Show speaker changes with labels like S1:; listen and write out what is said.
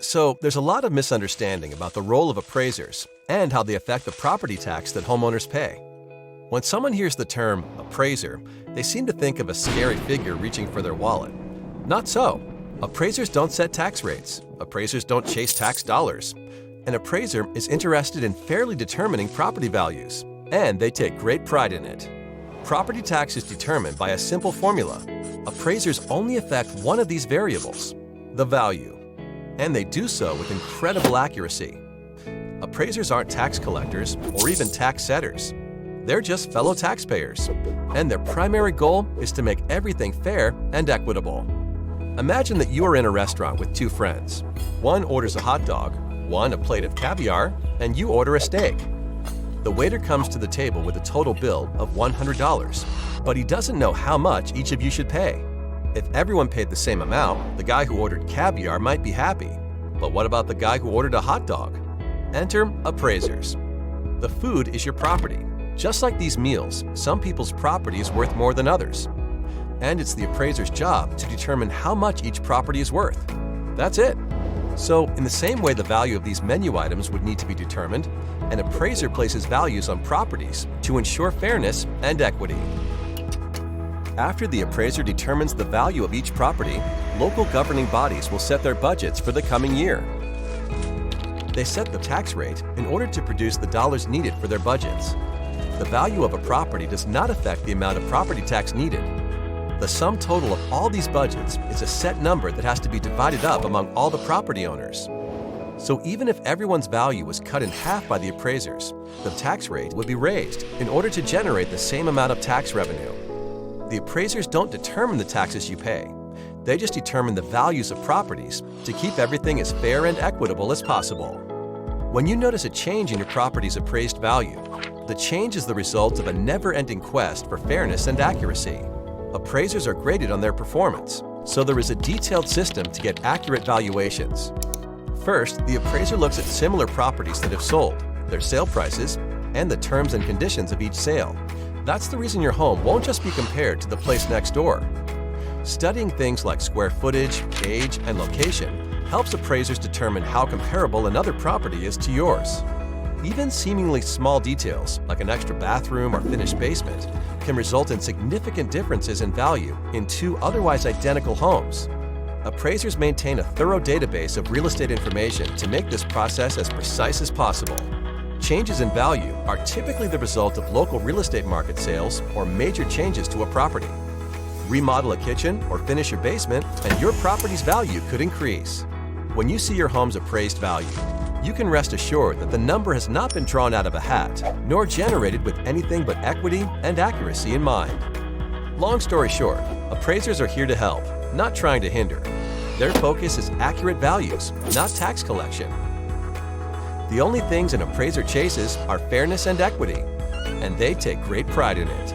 S1: So, there's a lot of misunderstanding about the role of appraisers and how they affect the property tax that homeowners pay. When someone hears the term appraiser, they seem to think of a scary figure reaching for their wallet. Not so. Appraisers don't set tax rates. Appraisers don't chase tax dollars. An appraiser is interested in fairly determining property values, and they take great pride in it. Property tax is determined by a simple formula. Appraisers only affect one of these variables, the value, and they do so with incredible accuracy. Appraisers aren't tax collectors or even tax setters. They're just fellow taxpayers, and their primary goal is to make everything fair and equitable. Imagine that you are in a restaurant with two friends. One orders a hot dog, one a plate of caviar, and you order a steak. The waiter comes to the table with a total bill of $100, but he doesn't know how much each of you should pay. If everyone paid the same amount, the guy who ordered caviar might be happy. But what about the guy who ordered a hot dog? Enter appraisers. The food is your property. Just like these meals, some people's property is worth more than others. And it's the appraiser's job to determine how much each property is worth. That's it. So, in the same way the value of these menu items would need to be determined, an appraiser places values on properties to ensure fairness and equity. After the appraiser determines the value of each property, local governing bodies will set their budgets for the coming year. They set the tax rate in order to produce the dollars needed for their budgets. The value of a property does not affect the amount of property tax needed. The sum total of all these budgets is a set number that has to be divided up among all the property owners. So even if everyone's value was cut in half by the appraisers, the tax rate would be raised in order to generate the same amount of tax revenue. The appraisers don't determine the taxes you pay. They just determine the values of properties to keep everything as fair and equitable as possible. When you notice a change in your property's appraised value, the change is the result of a never-ending quest for fairness and accuracy. Appraisers are graded on their performance, so there is a detailed system to get accurate valuations. First, the appraiser looks at similar properties that have sold, their sale prices, and the terms and conditions of each sale. That's the reason your home won't just be compared to the place next door. Studying things like square footage, age, and location helps appraisers determine how comparable another property is to yours. Even seemingly small details, like an extra bathroom or finished basement, can result in significant differences in value in two otherwise identical homes. Appraisers maintain a thorough database of real estate information to make this process as precise as possible. Changes in value are typically the result of local real estate market sales or major changes to a property. Remodel a kitchen or finish your basement, and your property's value could increase. When you see your home's appraised value, you can rest assured that the number has not been drawn out of a hat, nor generated with anything but equity and accuracy in mind. Long story short, appraisers are here to help, not trying to hinder. Their focus is accurate values, not tax collection. The only things an appraiser chases are fairness and equity, and they take great pride in it.